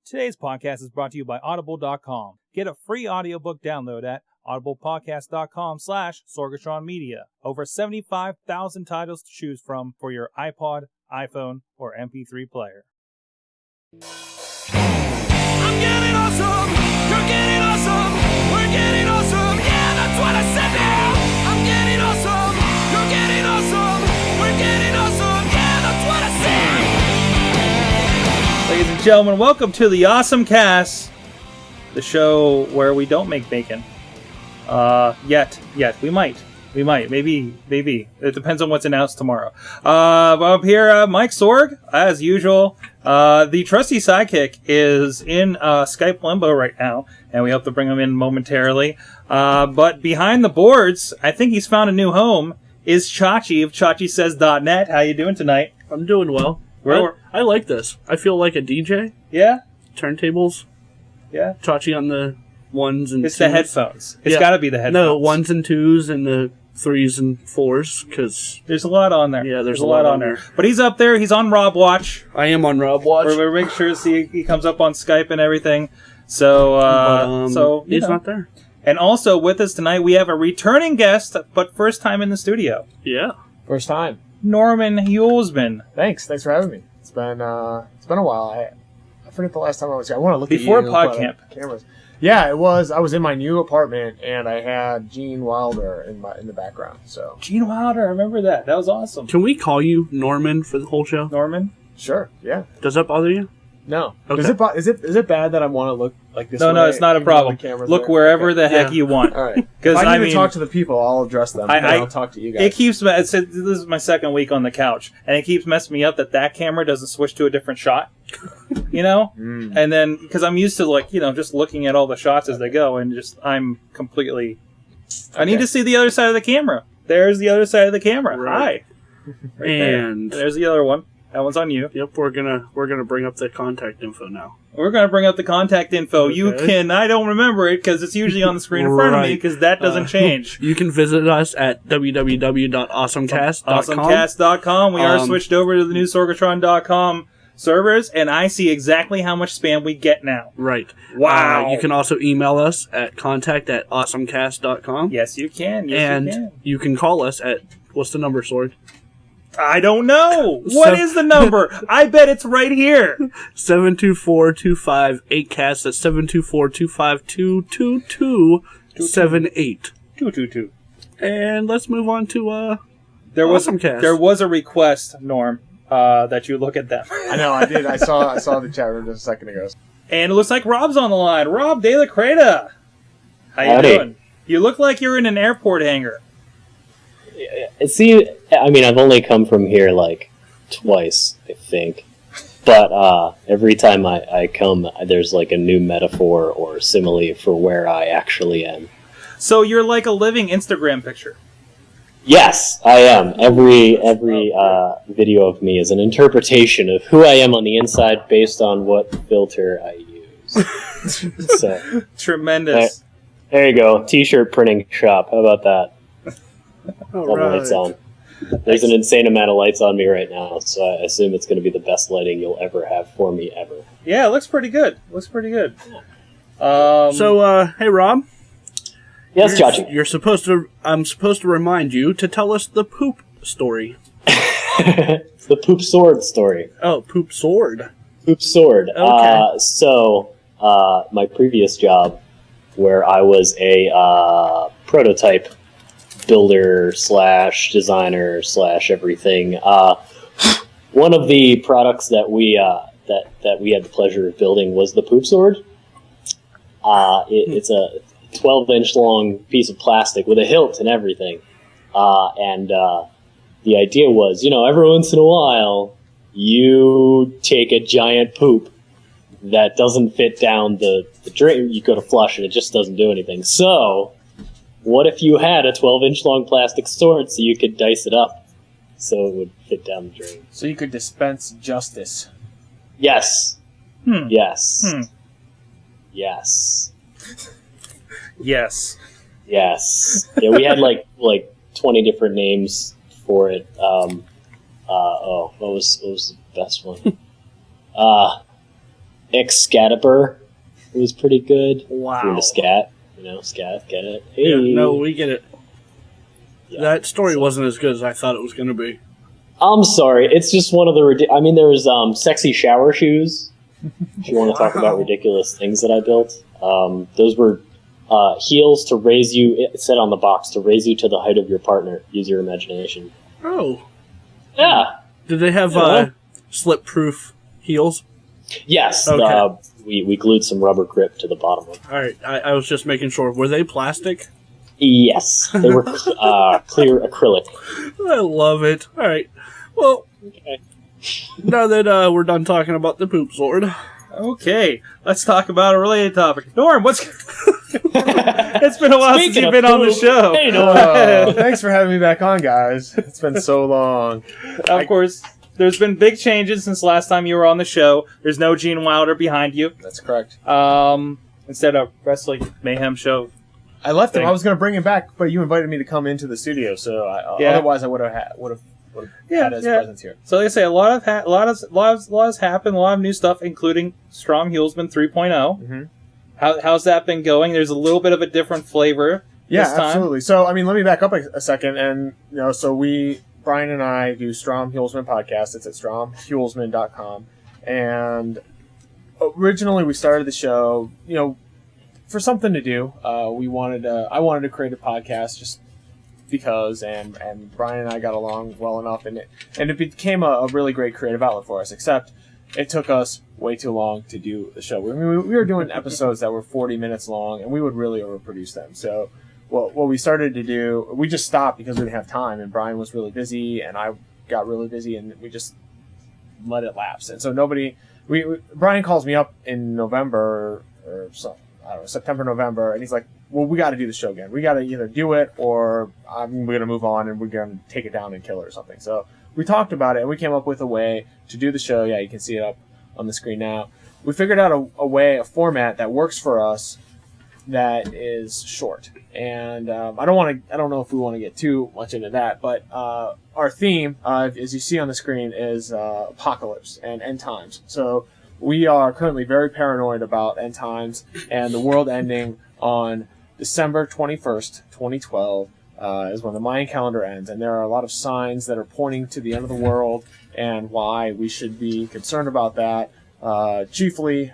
Today's podcast is brought to you by Audible.com. Get a free audiobook download at audiblepodcast.com/Sorgatron Media. Over 75,000 titles to choose from for your iPod, iPhone, or MP3 player. I'm getting awesome, you're getting awesome, we're getting awesome, yeah, that's what I said now. I'm getting awesome, you're getting awesome, we're getting awesome, yeah, that's what I said. Ladies and gentlemen, welcome to the AwesomeCast, the show where we don't make bacon. Yet. We might. Maybe. It depends on what's announced tomorrow. Up here, Mike Sorg, as usual. The trusty sidekick is in Skype limbo right now, and we hope to bring him in momentarily. But behind the boards, I think he's found a new home, is Chachi of ChachiSays.net. How you doing tonight? I'm doing well. I like this. I feel like a DJ. Yeah? Turntables. Yeah? Chachi on the ones and It's twos. the headphones. It's got to be the headphones. No, ones and twos and the threes and fours, because... There's a lot on there. Yeah, there's a lot on there. But he's up there. He's on Rob Watch. I am on Rob Watch. We're making sure he comes up on Skype and everything. So, he's not there. And also with us tonight, we have a returning guest, but first time in the studio. Yeah. First time. Norm Huelsman. Thanks for having me. It's been a while. I forget the last time I was here. I want to look Before at you. PodCamp. Cameras. Yeah, it was. I was in my new apartment and I had Gene Wilder in the background. So Gene Wilder, I remember that. That was awesome. Can we call you Norman for the whole show? Norman? sure, yeah. Does that bother you? No. Okay. Is it bad that I want to look like this? No, it's not a problem. Look wherever the heck you want. All right. Because I need to talk to the people. I'll address them. I'll talk to you guys. It keeps. This is my second week on the couch, and it keeps messing me up that camera doesn't switch to a different shot. You know, and then because I'm used to just looking at all the shots as they go, and I'm completely. I need to see the other side of the camera. There's the other side of the camera. Right. Hi. And there's the other one. That one's on you. Yep, we're gonna bring up the contact info now. We're gonna bring up the contact info. Okay. You can. I don't remember it because it's usually on the screen in front of me because that doesn't change. You can visit us at www.awesomecast.com. Awesomecast.com. We are switched over to the new Sorgatron.com servers, and I see exactly how much spam we get now. Right. Wow. You can also email us at contact@awesomecast.com. Yes, you can. You can call us at, what's the number, Sorg? I don't know. What is the number? I bet it's right here. 724-258-CAST. That's 724-252-2278. 222. And let's move on to AwesomeCast. There was a request, Norm, that you look at them. I know, I did. I saw the chat room just a second ago. And it looks like Rob's on the line. Rob de la Cretaz. How you doing? You look like you're in an airport hangar. See, I mean, I've only come from here like twice, I think. But every time I come, there's like a new metaphor or simile for where I actually am. So you're like a living Instagram picture. Yes, I am. Every video of me is an interpretation of who I am on the inside based on what filter I use. So tremendous. There you go. T-shirt printing shop. How about that? All the lights on. There's an insane amount of lights on me right now, so I assume it's going to be the best lighting you'll ever have for me ever. Yeah, it looks pretty good. Hey Rob. Yes, Chachi. I'm supposed to remind you to tell us the poop story. The poop sword story. Oh, poop sword. Poop sword. Okay. My previous job, where I was a prototype builder / designer / everything. One of the products that we that we had the pleasure of building was the poop sword. It's a 12-inch long piece of plastic with a hilt and everything. And the idea was, every once in a while, you take a giant poop that doesn't fit down the drain. You go to flush and it just doesn't do anything. So what if you had a 12-inch long plastic sword so you could dice it up so it would fit down the drain? So you could dispense justice. Yes. Yes. Yes. Yes. Yeah, we had like 20 different names for it. What was the best one? Excalibur was pretty good. Wow. If you're into scat, scat, get it? Hey. Yeah, no, we get it. Yeah, That story wasn't as good as I thought it was going to be. I'm sorry, it's just one of the there was sexy shower shoes. If you want to talk about ridiculous things that I built, those were heels to raise you. It said on the box to raise you to the height of your partner. Use your imagination. Oh. Yeah. Did they have slip-proof heels? Yes. Okay. We glued some rubber grip to the bottom of them. All right, I was just making sure. Were they plastic? Yes, they were clear acrylic. I love it. All right. Well, Okay. now that we're done talking about the poop sword, Okay, let's talk about a related topic. Norm, what's... It's been a while since Speaking you've of been on the poop, show. hey, Norm. Thanks for having me back on, guys. It's been so long. Of course, there's been big changes since last time you were on the show. There's no Gene Wilder behind you. That's correct. Instead of Wrestling Mayhem show. I left him. Thing. I was going to bring him back, but you invited me to come into the studio, so otherwise I would have had his presence here. So like I say, a lot has happened, a lot of new stuff, including StromHuelsman 3.0. Mm-hmm. How's that been going? There's a little bit of a different flavor. Yeah, this time. absolutely. So, let me back up a second, and so Brian and I do StromHuelsman Podcast. It's at StromHuelsman.com, and originally we started the show, for something to do. I wanted to create a podcast just because, and Brian and I got along well enough, and it became a really great creative outlet for us. Except it took us way too long to do the show. We were doing episodes that were 40 minutes long, and we would really overproduce them. So what we started to do, we just stopped because we didn't have time, and Brian was really busy, and I got really busy, and we just let it lapse. And so Brian calls me up in November or something. I don't know, September, November, and he's like, well, we got to do the show again. We got to either do it or we're going to move on and we're going to take it down and kill it or something. So we talked about it, and we came up with a way to do the show. Yeah, you can see it up on the screen now. We figured out a format that works for us that is short. And I don't know if we want to get too much into that, but our theme, as you see on the screen, is apocalypse and end times. So we are currently very paranoid about end times and the world ending on December 21st, 2012, is when the Mayan calendar ends. And there are a lot of signs that are pointing to the end of the world and why we should be concerned about that. Chiefly,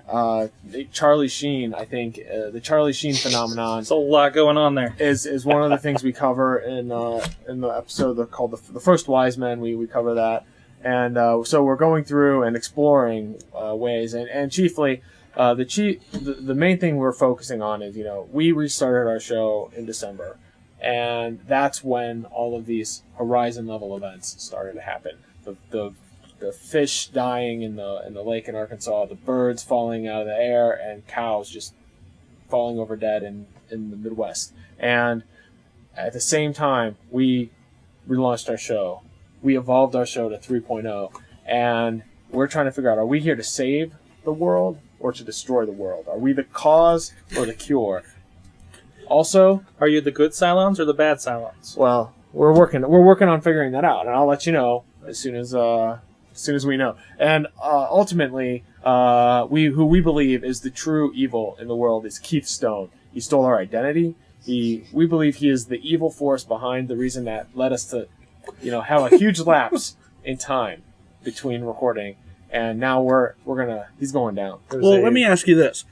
Charlie Sheen, I think, the Charlie Sheen phenomenon. There's a lot going on there. Is one of the things we cover in the episode called the First Wise Men. We cover that. And so we're going through and exploring ways, and chiefly, the main thing we're focusing on is, we restarted our show in December, and that's when all of these horizon level events started to happen. The fish dying in the lake in Arkansas, the birds falling out of the air, and cows just falling over dead in the Midwest. And at the same time, we relaunched our show. We evolved our show to 3.0, and we're trying to figure out, are we here to save the world or to destroy the world? Are we the cause or the cure? Also, Are you the good Cylons or the bad Cylons? well, we're working on figuring that out, and I'll let you know as soon as we know. And ultimately, who we believe is the true evil in the world is Keith Stone. He stole our identity. We believe he is the evil force behind the reason that led us to have a huge lapse in time between recording, and now he's going down. let me ask you this.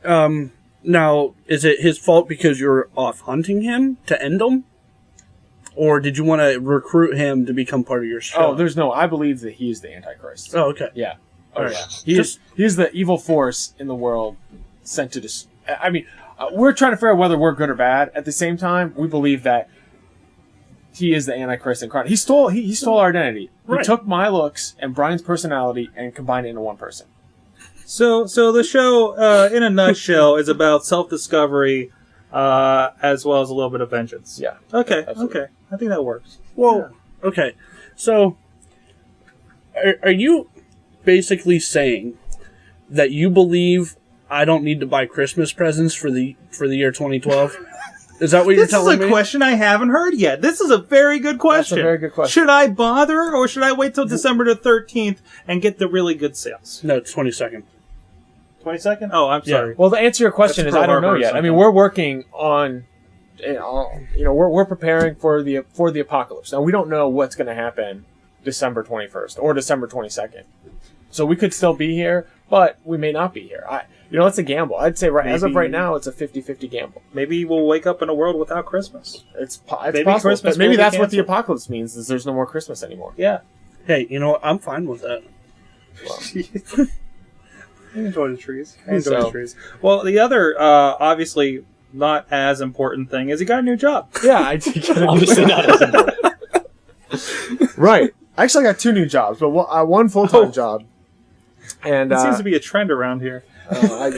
Now, is it his fault because you're off hunting him to end him? Or did you want to recruit him to become part of your show? I believe that he is the Antichrist. Oh, okay. Yeah. All right. Yeah. He's the evil force in the world sent to we're trying to figure out whether we're good or bad. At the same time, we believe that he is the Antichrist incarnate. He stole our identity. Right. He took my looks and Brian's personality and combined it into one person. So the show, in a nutshell, is about self-discovery, as well as a little bit of vengeance. Yeah. Okay. Absolutely. Okay. I think that works. Well, okay. So, are you basically saying that you believe I don't need to buy Christmas presents for the year 2012? Is that what you're telling me? This is a question I haven't heard yet. This is a very good question. That's a very good question. Should I bother, or should I wait till December the 13th and get the really good sales? No, it's 22nd. 22nd? Oh, I'm sorry. Well, to answer your question That's is I Pearl don't know Harbor or yet. I mean, something. we're working on, we're preparing for the apocalypse. Now we don't know what's going to happen December 21st or December 22nd. So we could still be here, but we may not be here. It's a gamble. I'd say as of right now, it's a 50-50 gamble. Maybe we'll wake up in a world without Christmas. It's Maybe possible. Christmas But maybe will be that's what the canceled. apocalypse means, is there's no more Christmas anymore. Yeah. Hey, you know what? I'm fine with that. I enjoy the trees. So- Well, the other, obviously not as important thing is he got a new job. Yeah, I think Obviously not as important. Right. I actually got 2 new jobs, but one full-time job. And It seems to be a trend around here. I've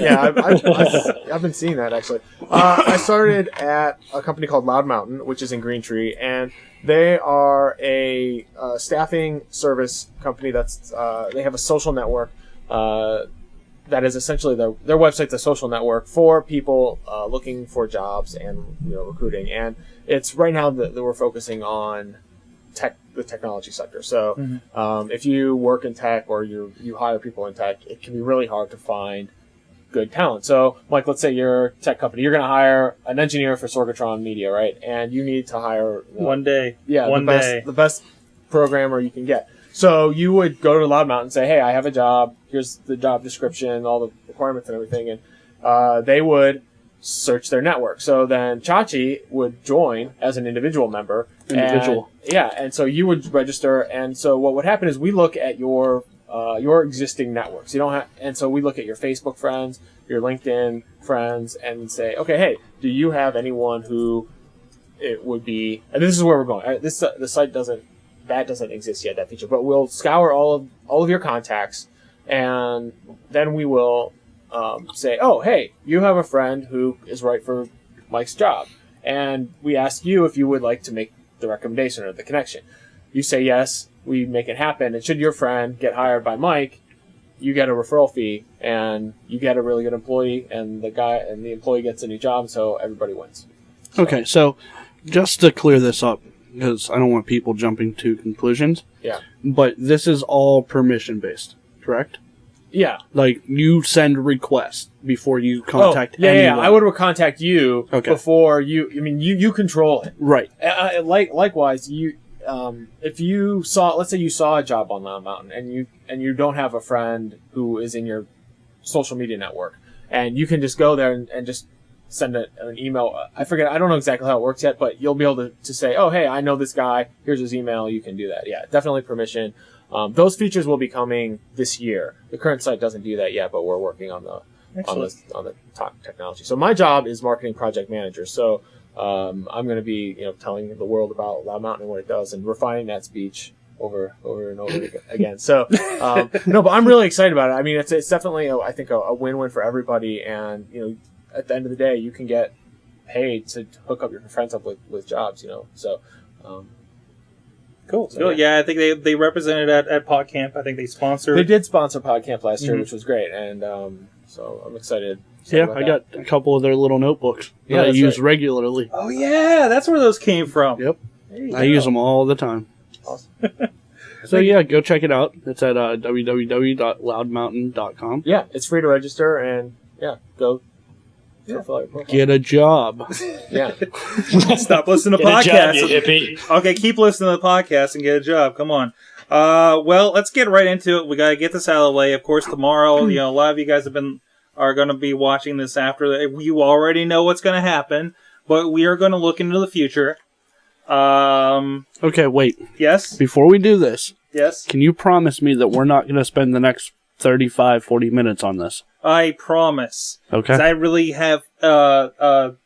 been seeing that actually. I started at a company called Loud Mountain, which is in Green Tree, and they are a staffing service company. They have a social network that is essentially their website's a social network for people looking for jobs and recruiting. And it's right now that we're focusing on the technology sector. So if you work in tech or you hire people in tech, it can be really hard to find good talent. So, Mike, let's say you're a tech company. You're going to hire an engineer for Sorgatron Media, right? And you need to hire One day. the best programmer you can get. So you would go to Loud Mountain and say, hey, I have a job. Here's the job description, all the requirements and everything. And they would search their network. So then Chachi would join as an individual member. And so you would register. And so what would happen is we look at your existing networks. And so we look at your Facebook friends, your LinkedIn friends, and say, okay, hey, do you have anyone who it would be? And this is where we're going. The site doesn't exist yet, that feature, but we'll scour all of your contacts, and then we will say, oh, hey, you have a friend who is right for Mike's job, and we ask you if you would like to make the recommendation or the connection. You say yes, we make it happen, and should your friend get hired by Mike, you get a referral fee, and you get a really good employee, and the employee gets a new job, so everybody wins. Okay, so just to clear this up, because I don't want people jumping to conclusions. Yeah. But this is all permission based, correct? Yeah. Like, you send requests before you contact anyone. Yeah. I would contact you before you. I mean, you control it. Right. Likewise, you. If you let's say you saw a job on Loud Mountain, and you don't have a friend who is in your social media network, and you can just go there and just send an email. I forget. I don't know exactly how it works yet, but you'll be able to say, oh, hey, I know this guy. Here's his email. You can do that. Yeah, definitely permission. Those features will be coming this year. The current site doesn't do that yet, but we're working on the top technology. So my job is marketing project manager. So I'm going to be telling the world about Loud Mountain and what it does, and refining that speech over and over again. So no, but I'm really excited about it. I mean, it's definitely I think a win-win for everybody, and at the end of the day, you can get paid to hook up your friends up with jobs. So. Cool. So, yeah, I think they represented at PodCamp. I think they sponsored. They did sponsor PodCamp last year, which was great, and so I'm excited. Yeah, I got a couple of their little notebooks that I that's use right. regularly. Oh yeah, that's where those came from. Yep. There you I go. use them all the time. Awesome. So yeah, go check it out. It's at www.loudmountain.com. Yeah, it's free to register, and go. Fill out your profile. Get a job. Yeah. Stop listening to Get a job, podcasts. you hippie. Okay, keep listening to the podcast and get a job. Come on. Well, let's get right into it. We gotta get this out of the way. Of course, tomorrow, a lot of you guys are going to be watching this after. You already know what's going to happen, but we are going to look into the future. Okay, wait. Yes? Before we do this, Yes? can you promise me that we're not going to spend the next 35-40 minutes on this? I promise. Okay. 'Cause I really have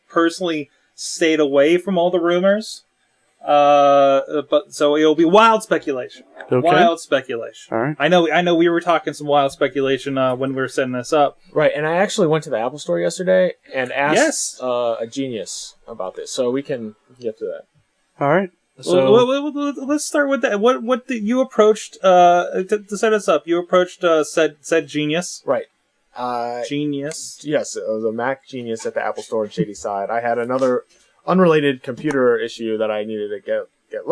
personally stayed away from all the rumors. But so it'll be wild speculation. Okay. Wild speculation. All right. I know we were talking some wild speculation when we were setting this up. Right, and I actually went to the Apple Store yesterday and asked Yes. a genius about this, so we can get to that. All right. So Let's start with that. What you approached to set us up? You approached said genius. Right. Genius. Yes, it was a Mac Genius at the Apple Store in Shady Side. I had another unrelated computer issue that I needed to get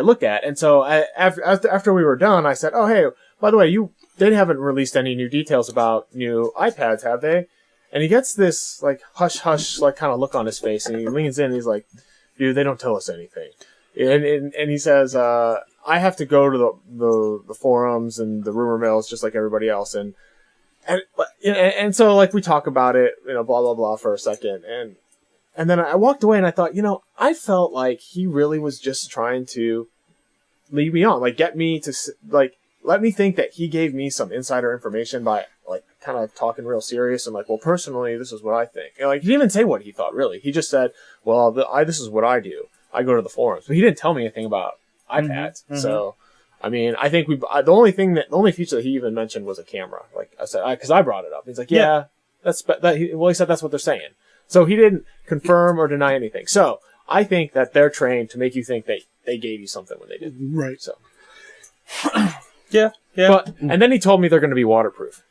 looked at, and so after we were done, I said, "Oh, hey, by the way, you they haven't released any new details about new iPads, have they? And he gets this like hush hush like kind of look on his face, and he leans in and he's like, dude, they don't tell us anything. And he says, I have to go to the forums and the rumor mills just like everybody else, and so like we talk about it, blah blah blah for a second, and then I walked away and I thought, I felt like he really was just trying to lead me on, like get me to like let me think that he gave me some insider information by like kind of talking real serious and like, well, personally, this is what I think. And like he didn't even say what he thought really. He just said, well, this is what I do. I go to the forums, but he didn't tell me anything about iPads. Mm-hmm. So, I mean, I think the only feature that he even mentioned was a camera. Like I said, because I brought it up. He's like, yeah. He said that's what they're saying. So he didn't confirm or deny anything. So I think that they're trained to make you think they gave you something when they did. Right. So. Yeah. And then he told me they're going to be waterproof.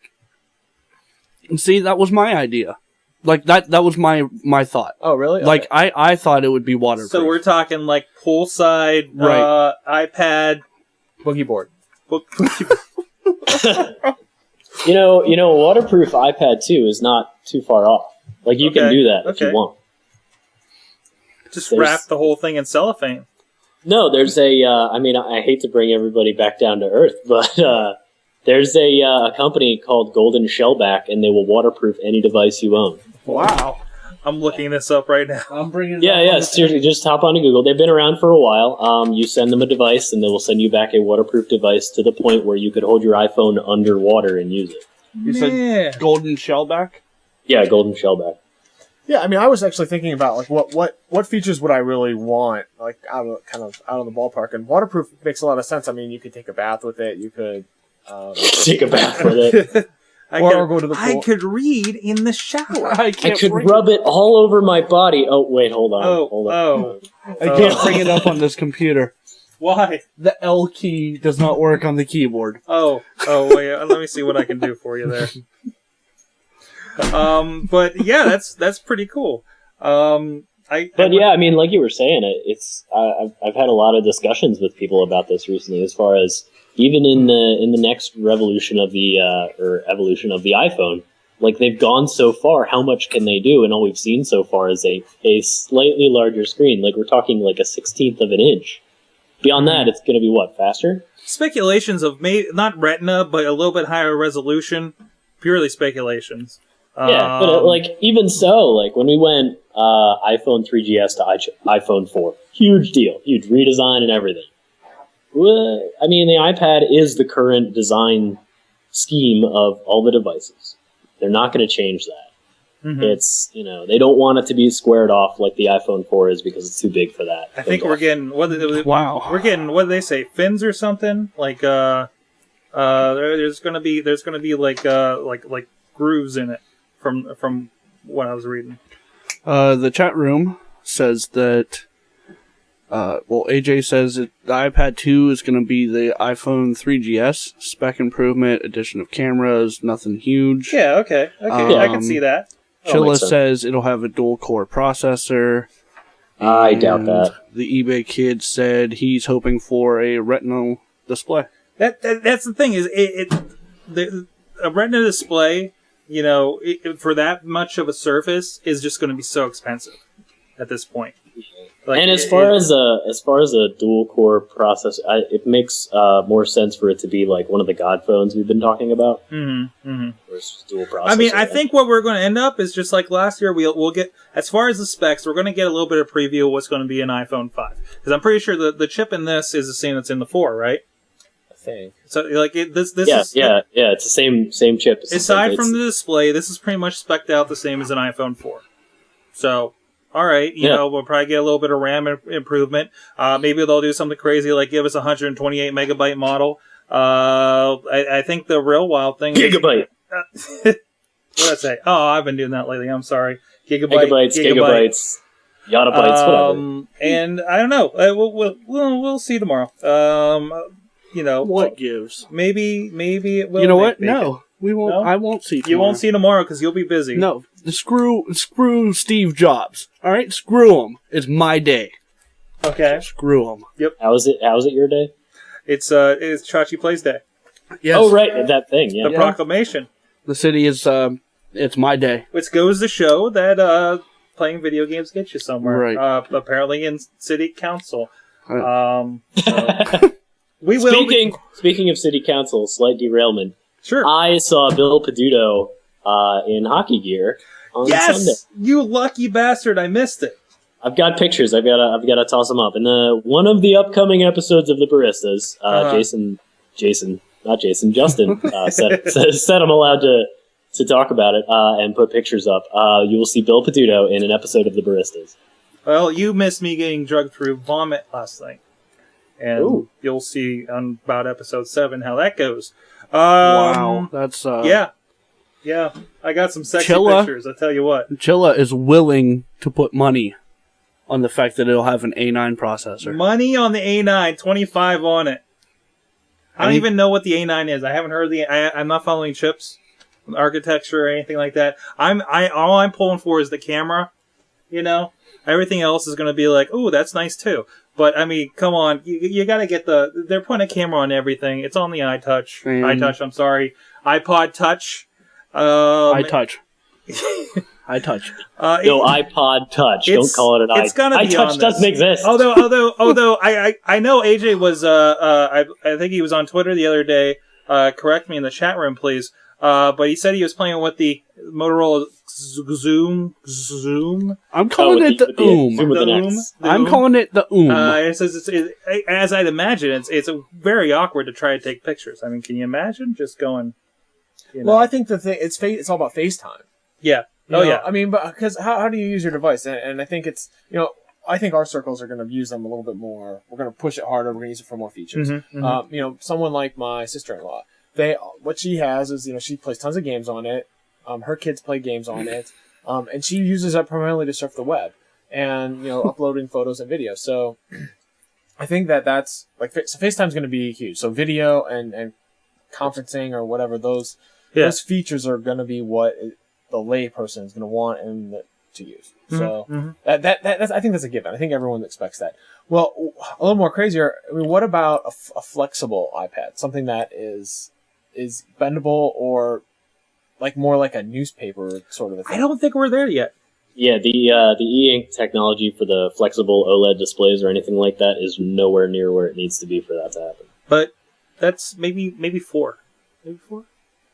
See, that was my idea. Like that was my thought. Oh, really? Okay. Like I thought it would be waterproof. So we're talking like poolside, right. iPad, boogie board. A waterproof iPad 2 is not too far off. Like you can do that if you want. Just wrap the whole thing in cellophane. No, there's I hate to bring everybody back down to earth, but there's a company called Golden Shellback, and they will waterproof any device you own. Wow. I'm looking this up right now. I'm bringing seriously, just hop onto Google. They've been around for a while. You send them a device, and they will send you back a waterproof device to the point where you could hold your iPhone underwater and use it. You said Golden Shellback? Yeah, Golden Shellback. Yeah, I mean, I was actually thinking about like what features would I really want, like out of the ballpark. And waterproof makes a lot of sense. I mean, you could take a bath with it. You could take a bath with it. Or go to the pool. I could read in the shower. I could rub it all over my body. Oh, wait, hold on. I can't bring it up on this computer. Why? The L key does not work on the keyboard. Oh, wait, let me see what I can do for you there. But yeah, that's pretty cool. I mean, like you were saying, I've had a lot of discussions with people about this recently, as far as even in the next revolution of the evolution of the iPhone, like they've gone so far. How much can they do? And all we've seen so far is a slightly larger screen. Like we're talking like a 1/16 of an inch. Beyond that, it's going to be what, faster? Speculations of not Retina, but a little bit higher resolution. Purely speculations. Yeah, but like even so, like when we went iPhone 3GS to iPhone 4, huge deal, huge redesign and everything. I mean, the iPad is the current design scheme of all the devices. They're not going to change that. Mm-hmm. It's, they don't want it to be squared off like the iPhone 4 is because it's too big for that. I think we're getting what did they say, fins or something? Like there's going to be like grooves in it from what I was reading. The chat room says that AJ says that the iPad 2 is going to be the iPhone 3GS. Spec improvement, addition of cameras, nothing huge. Yeah, okay. I can see that. Chilla says it'll have a dual-core processor. I doubt that. The eBay kid said he's hoping for a Retinal display. That's the thing, is a Retina display, for that much of a surface is just going to be so expensive at this point. Like, and as far as a dual core processor, it makes more sense for it to be like one of the God phones we've been talking about. Versus dual processor. I mean, I think what we're going to end up is just like last year. We'll get, as far as the specs, we're going to get a little bit of preview of what's going to be in iPhone 5, because I'm pretty sure the chip in this is the same that's in the 4, right? I think so. Like it's the same chip. Aside from the display, this is pretty much spec'd out the same as an iPhone 4. So. All right, we'll probably get a little bit of RAM improvement. Maybe they'll do something crazy like give us a 128 megabyte model. I think the real wild thing Gigabyte. What did I say? Oh, I've been doing that lately. I'm sorry. Gigabytes, yottabytes, whatever. And I don't know. We'll see tomorrow. What gives? Maybe it will. You know what? No. We won't. No? I won't see tomorrow. You won't see tomorrow because you'll be busy. No, screw Steve Jobs. All right, screw him. It's my day. Okay, so screw him. Yep. How is it your day? It's Chachi Plays Day. Yes. Oh, right, that thing, yeah. The proclamation. The city is, it's my day. Which goes to show that playing video games gets you somewhere. Right. Apparently in city council. Right. We will. Speaking of city council, slight derailment. Sure. I saw Bill Peduto in hockey gear on Sunday. Yes, you lucky bastard! I missed it. I've got pictures. I've got to toss them up. In one of the upcoming episodes of the Baristas, Justin said I'm allowed to talk about it and put pictures up. You will see Bill Peduto in an episode of the Baristas. Well, you missed me getting drugged through vomit last night. And you'll see on about episode 7 how that goes. Wow. That's, Yeah. I got some sexy pictures, I'll tell you what. Chilla is willing to put money on the fact that it'll have an A9 processor. Money on the A9, 25 on it. I don't even know what the A9 is. I haven't heard I'm not following chips, architecture, or anything like that. All I'm pulling for is the camera, you know? Everything else is going to be like, ooh, that's nice too. But, I mean, come on. You got to get they're putting a camera on everything. It's on the iTouch. iPod Touch. iTouch. No, iPod Touch. Don't call it an It's gonna be iTouch on doesn't exist. Although I know AJ was, I think he was on Twitter the other day. Correct me in the chat room, please. But he said he was playing with the Motorola Zoom. I'm calling it the Oom. I'm calling it the Oom. It says as I'd imagine, it's very awkward to try to take pictures. I mean, can you imagine just going? Well, I think the thing it's all about FaceTime. Yeah. Yeah. I mean, because how do you use your device? And I think it's I think our circles are going to use them a little bit more. We're going to push it harder. We're going to use it for more features. Someone like my sister-in-law. What she has is, she plays tons of games on it. Her kids play games on it. And she uses it primarily to surf the web and, uploading photos and videos. So I think that's like, so FaceTime's going to be huge. So video and conferencing or whatever, those features are going to be what the layperson is going to want and to use. So that's, I think that's a given. I think everyone expects that. Well, a little more crazier. I mean, what about a flexible iPad? Something that is bendable or more like a newspaper sort of a thing. I don't think we're there yet. Yeah, the e-ink technology for the flexible OLED displays or anything like that is nowhere near where it needs to be for that to happen. But that's maybe 4. Maybe 4?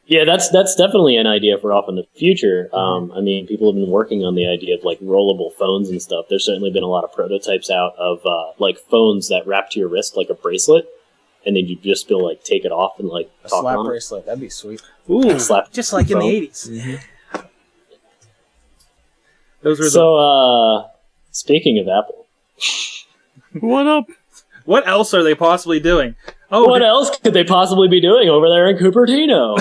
Yeah, that's definitely an idea for off in the future. I mean, people have been working on the idea of rollable phones and stuff. There's certainly been a lot of prototypes out of phones that wrap to your wrist like a bracelet. And then you just feel take it off and a talk slap on bracelet. That'd be sweet. Ooh, slap just like in the 80s. Mm-hmm. Those were so. Speaking of Apple, what up? What else are they possibly doing? What else could they possibly be doing over there in Cupertino?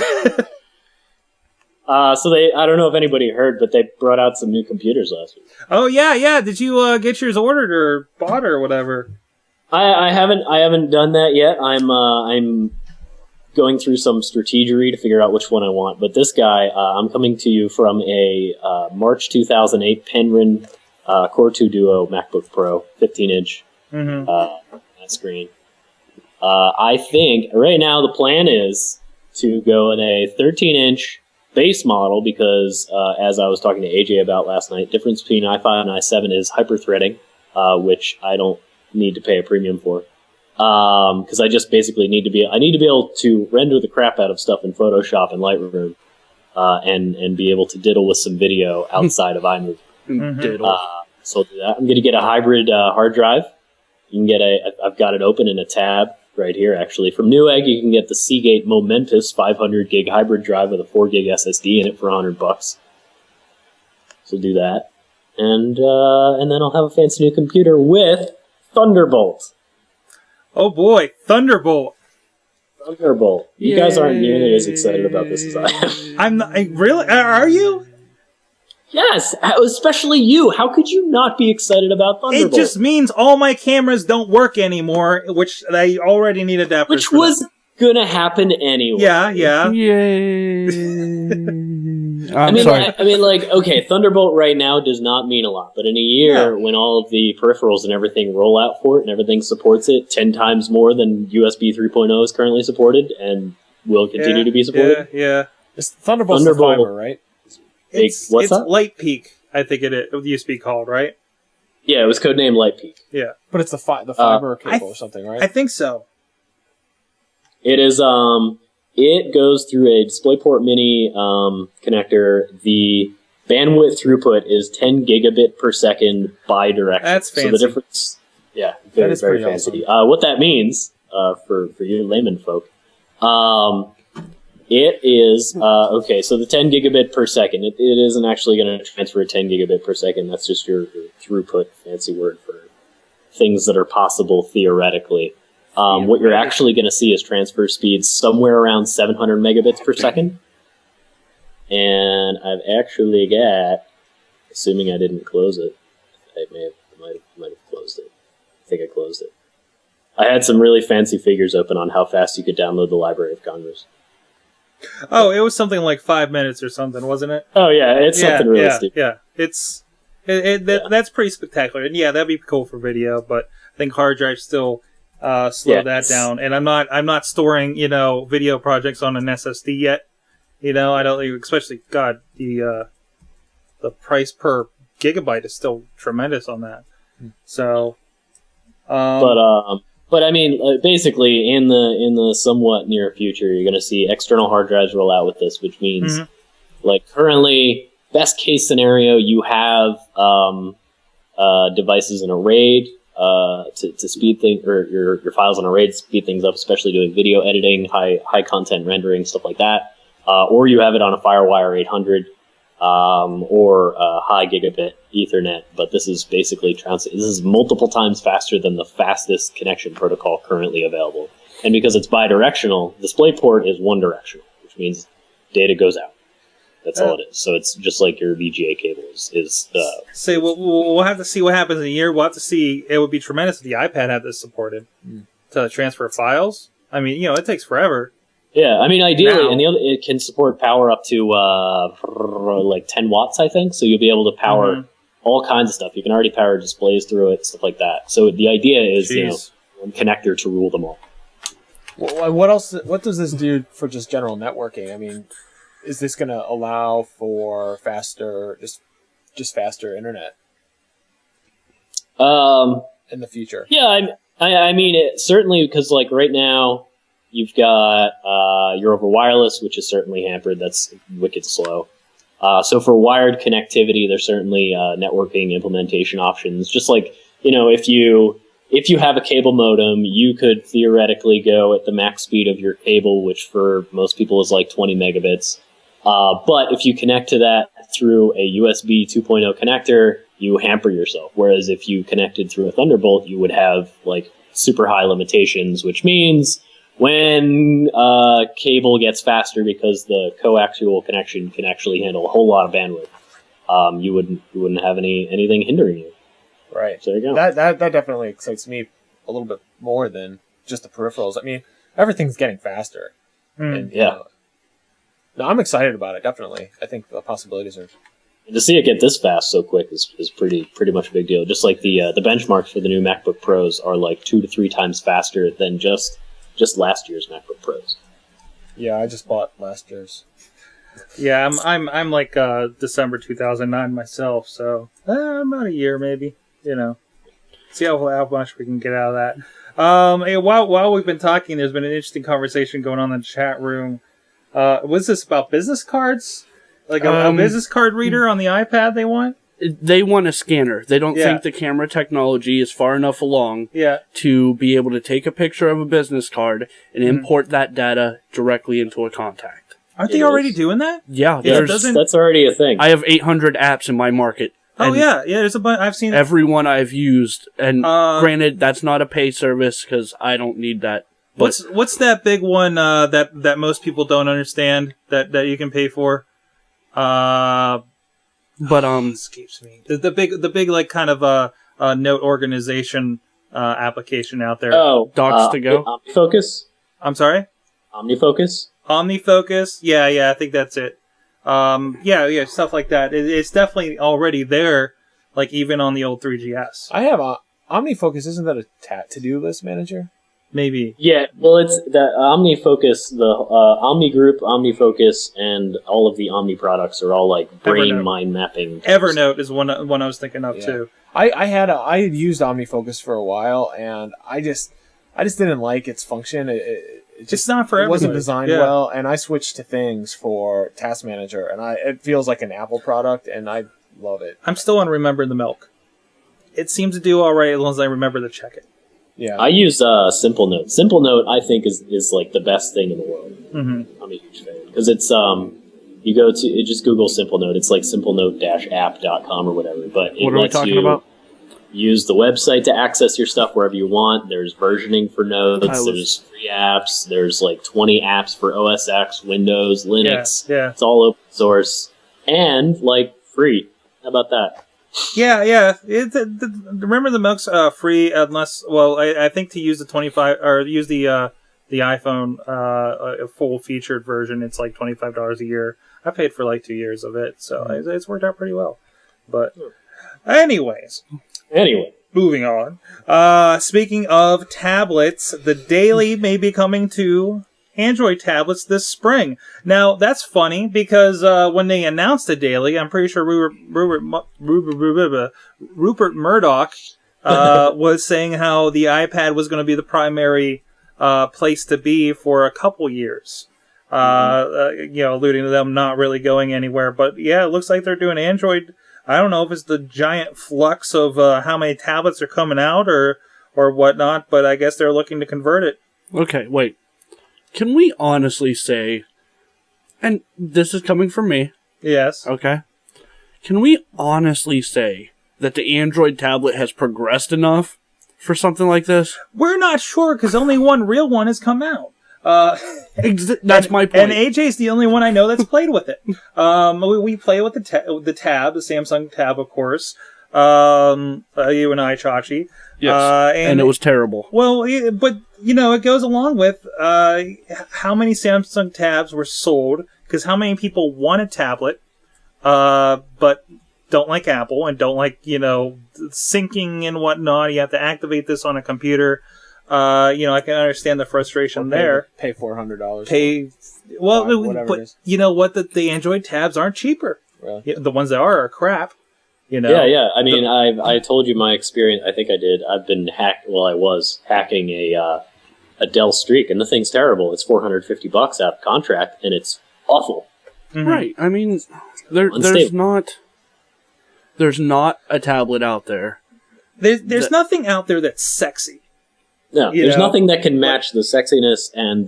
I don't know if anybody heard, but they brought out some new computers last week. Oh yeah. Did you get yours ordered or bought or whatever? I haven't done that yet. I'm going through some strategery to figure out which one I want. But this guy, I'm coming to you from a March 2008 Penryn Core 2 Duo MacBook Pro, 15-inch screen. I think right now the plan is to go in a 13-inch base model because, as I was talking to AJ about last night, difference between i5 and i7 is hyper-threading, which I don't need to pay a premium for. Because I just basically need to be able to render the crap out of stuff in Photoshop and Lightroom, and be able to diddle with some video outside of iMovie. So I'll do that. I'm going to get a hybrid hard drive. You can I've got it open in a tab right here, actually. From Newegg, you can get the Seagate Momentous 500 gig hybrid drive with a 4 gig SSD in it for $100. So do that. And then I'll have a fancy new computer with Thunderbolt. Oh boy, Thunderbolt. You guys aren't nearly as excited about this as I am. I'm not, really? Are you? Yes, especially you. How could you not be excited about Thunderbolt? It just means all my cameras don't work anymore, which they already need adapters. Which was gonna happen anyway. Yeah. Yay! Okay, Thunderbolt right now does not mean a lot, but in a year, when all of the peripherals and everything roll out for it and everything supports it 10 times more than USB 3.0 is currently supported, and will continue to be supported. Yeah. It's Thunderbolt's the fiber, right? What's that? Light Peak, I think it used to be called, right? Yeah, it was codenamed Light Peak. Yeah. But it's the fiber cable or something, right? I think so. It is. It goes through a DisplayPort Mini connector. The bandwidth throughput is 10 gigabit per second bidirectional. That's fancy. So the difference, yeah, very, That is very pretty fancy. What that means for you layman folk, it is okay. So the 10 gigabit per second, it isn't actually going to transfer 10 gigabit per second. That's just your throughput, fancy word for things that are possible theoretically. What you're actually going to see is transfer speeds somewhere around 700 megabits per second. And I've actually got, assuming I didn't close it, I might have closed it. I think I closed it. I had some really fancy figures open on how fast you could download the Library of Congress. Oh, it was something like 5 minutes or something, wasn't it? Oh yeah, it's something really stupid. Yeah, that's pretty spectacular. And yeah, that'd be cool for video, but I think hard drives still slow that down. And I'm not storing video projects on an SSD yet. I don't, especially the price per gigabyte is still tremendous on that. So, but I mean, basically, in the somewhat near future, you're going to see external hard drives roll out with this, which means, like currently, best case scenario, you have devices in a RAID to speed things, or your files in a RAID to speed things up, especially doing video editing, high content rendering, stuff like that. Or you have it on a FireWire 800 or high gigabit Ethernet, but this is basically this is multiple times faster than the fastest connection protocol currently available. And because it's bidirectional, DisplayPort is one directional, which means data goes out. That's all it is. So it's just like your VGA cable is. Say we'll have to see what happens in a year. We'll have to see. It would be tremendous if the iPad had this supported to transfer files. I mean, it takes forever. Yeah, I mean, ideally, and it can support power up to like 10 watts, I think. So you'll be able to power all kinds of stuff. You can already power displays through it, stuff like that. So the idea is, one connector to rule them all. Well, what else? What does this do for just general networking? I mean, is this going to allow for faster, just faster internet in the future? Yeah, I mean, it certainly, because like right now, you've got your over wireless, which is certainly hampered. That's wicked slow. So for wired connectivity, there's certainly networking implementation options. Just like, if you have a cable modem, you could theoretically go at the max speed of your cable, which for most people is like 20 megabits. But if you connect to that through a USB 2.0 connector, you hamper yourself. Whereas if you connected through a Thunderbolt, you would have like super high limitations, which means when cable gets faster because the coaxial connection can actually handle a whole lot of bandwidth, you wouldn't have anything hindering you. Right. So there you go. That definitely excites me a little bit more than just the peripherals. I mean, everything's getting faster. And, no, I'm excited about it. Definitely, I think the possibilities are. And to see it get this fast so quick is pretty much a big deal. Just like the benchmarks for the new MacBook Pros are like 2 to 3 times faster than just last year's MacBook Pros. Yeah, I just bought last year's. Yeah, I'm like December 2009 myself, so about a year maybe. See how much we can get out of that. Hey, while we've been talking, there's been an interesting conversation going on in the chat room. Was this about business cards? Like a business card reader on the iPad they want? They want a scanner. They don't think the camera technology is far enough along to be able to take a picture of a business card and import that data directly into a contact. Aren't they already doing that? Yeah, that's already a thing. I have 800 apps in my market. Oh yeah, there's a bunch. I've seen every one I've used, and granted, that's not a pay service because I don't need that. But what's that big one that most people don't understand that you can pay for? Escapes me. The big like kind of note organization application out there. Oh, Docs to go. OmniFocus. I'm sorry. OmniFocus. OmniFocus. Yeah, I think that's it. Yeah, stuff like that. It's definitely already there. Like even on the old 3GS. I have OmniFocus. Isn't that a to-do list manager? maybe. Yeah, well, it's the OmniFocus, the Omni Group, OmniFocus, and all of the Omni products are all like brain Evernote. mind mapping. Evernote is one I was thinking of too. I had used OmniFocus for a while, and I just didn't like its function. It just It's not for it wasn't everybody. designed Yeah. well, and I switched to Things for Task Manager, and it feels like an Apple product, and I love it. I'm still on Remember the Milk. It seems to do all right as long as I remember to check it. Yeah, I use Simple Note. Simple Note, I think, is like the best thing in the world. Mm-hmm. I'm a huge fan because it's you go to just Google Simple Note. It's like simplenote-app.com or whatever. But it What are we lets talking you about? use the website to access your stuff wherever you want. There's versioning for notes. There's free apps. There's like 20 apps for OS X, Windows, Linux. Yeah. It's all open source and like free. How about that? Yeah. Remember the Milk's free unless, well, I think to use the 25 or use the iPhone full featured version, it's like $25 a year. I paid for like 2 years of it, so it's worked out pretty well. But anyways, Anyway, moving on. Speaking of tablets, the Daily may be coming to Android tablets this spring. Now, that's funny because when they announced the Daily, I'm pretty sure Rupert Murdoch was saying how the iPad was going to be the primary place to be for a couple years. Alluding to them not really going anywhere. But yeah, it looks like they're doing Android. I don't know if it's the giant flux of how many tablets are coming out or whatnot, but I guess they're looking to convert it. Okay, wait. Can we honestly say, and this is coming from me, Yes. okay? Can we honestly say that the Android tablet has progressed enough for something like this? We're not sure because only one real one has come out. That's my point. And AJ's the only one I know that's played with it. We play with the Tab, the Samsung Tab, of course. You and I, Chachi. Yes, and it was terrible. Well, but, it goes along with how many Samsung Tabs were sold, because how many people want a tablet, but don't like Apple and don't like, syncing and whatnot. You have to activate this on a computer. I can understand the frustration there. Pay $400. But it is. you know what? The Android tabs aren't cheaper. Really? Yeah, the ones that are crap. Yeah. I mean, I told you my experience. I think I did. I've been I was hacking a Dell Streak, and the thing's terrible. It's $450 out of contract, and it's awful. Mhm. Right. I mean, there's not a tablet out there. There's nothing out there that's sexy. No, there's nothing that can match the sexiness and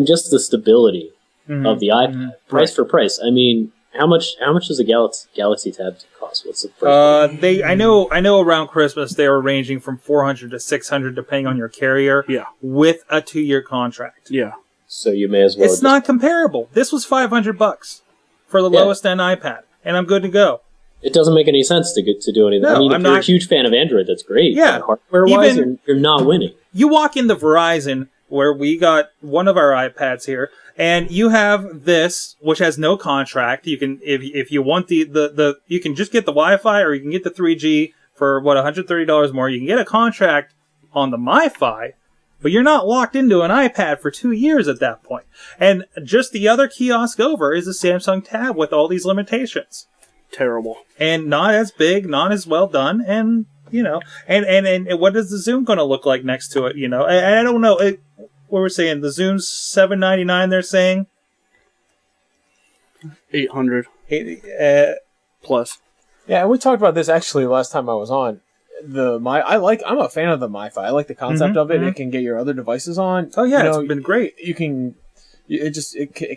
just the stability of the iPad. Price for price. I mean, how much does a Galaxy Tab cost? What's the price? I know around Christmas they were ranging from $400 to $600 depending on your carrier. Yeah. With a 2-year contract. Yeah. So you may as well. It's not comparable. This was $500 for the lowest end iPad, and I'm good to go. It doesn't make any sense to do anything. No, I mean, I'm if you're not- a huge fan of Android, that's great. Yeah. But hardware-wise, Even- you're not winning. You walk into Verizon, where we got one of our iPads here, and you have this, which has no contract. You can, if you want the you can just get the Wi-Fi, or you can get the 3G for $130 more. You can get a contract on the MiFi, but you're not locked into an iPad for 2 years at that point. And just the other kiosk over is a Samsung Tab with all these limitations. Terrible. And not as big, not as well done, and and what is the Zoom going to look like next to it? I don't know. What we're saying, the Zoom's $799. They're saying 800 plus. Yeah, and we talked about this actually last time I was on. I'm a fan of the MiFi. I like the concept of it. It can get your other devices on. Oh yeah, it's been great. It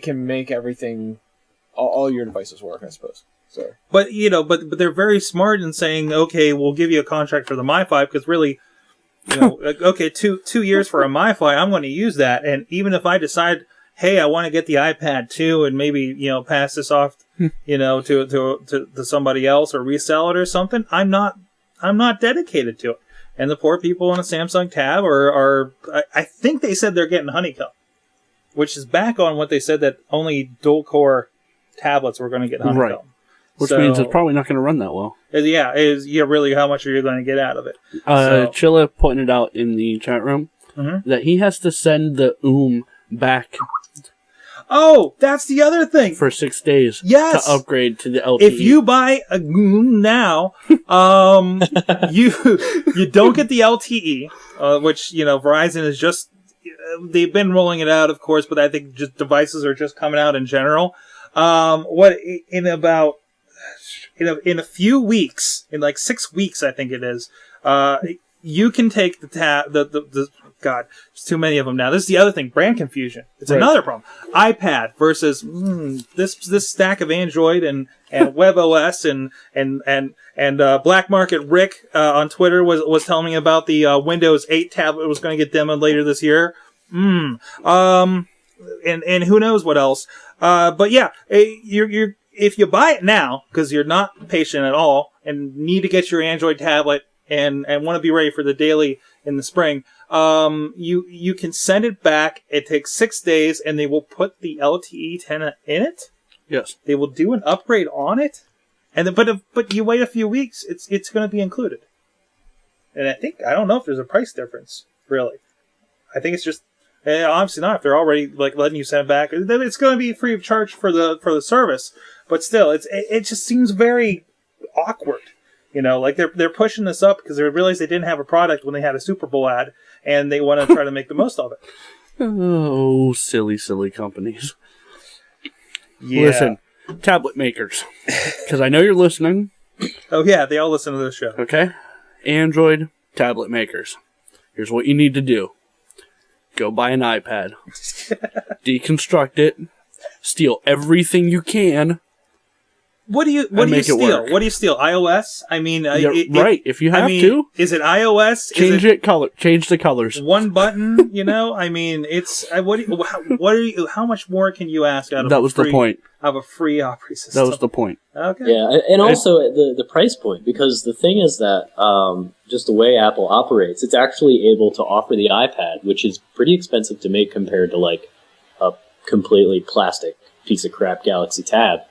can make everything, all your devices work, I suppose. So, but they're very smart in saying, okay, we'll give you a contract for the MiFi because really, okay, two years for a MiFi, I'm going to use that, and even if I decide, hey, I want to get the iPad 2 and maybe pass this off, to somebody else or resell it or something, I'm not dedicated to it. And the poor people on a Samsung Tab I think they said they're getting honeycomb, which is back on what they said that only dual core tablets were going to get honeycomb. Right. Which means it's probably not going to run that well. Yeah, really how much are you going to get out of it? Chilla pointed it out in the chat room. that he has to send the back Oh, that's the other thing. for 6 days Yes. to upgrade to the LTE. If you buy a now, you don't get the LTE, which Verizon is just they've been rolling it out, of course, but I think just devices are just coming out in general. In a few weeks, in like 6 weeks, I think it is, you can take the God, there's too many of them now. This is the other thing, brand confusion. It's another problem. iPad versus this stack of Android and WebOS and Black Market Rick on Twitter was telling me about the Windows 8 tablet was going to get demoed later this year. And who knows what else. But yeah, you're if you buy it now because you're not patient at all and need to get your Android tablet and want to be ready for the daily in the spring, you can send it back. It takes 6 days, and they will put the LTE antenna in it. Yes, they will do an upgrade on it, and then, but you wait a few weeks, it's going to be included. And I don't know if there's a price difference really. I think it's just obviously not if they're already like letting you send it back. It's going to be free of charge for the service, but still, it just seems very awkward. Like they're pushing this up because they realized they didn't have a product when they had a Super Bowl ad, and they want to try to make the most of it. Oh, silly companies. Yeah. Listen, tablet makers, because I know you're listening. Oh yeah, they all listen to this show. Okay, Android tablet makers. Here's what you need to do: go buy an iPad, deconstruct it, steal everything you can. What do you steal? What do you steal? iOS? I mean, right. If you have to, is it iOS? Change the colors. One button. I mean, it's what are you? How much more can you ask out of the point of a free operating system? That was the point. Okay. Yeah, and also the price point, because the thing is that just the way Apple operates, it's actually able to offer the iPad, which is pretty expensive to make compared to like a completely plastic piece of crap Galaxy Tab.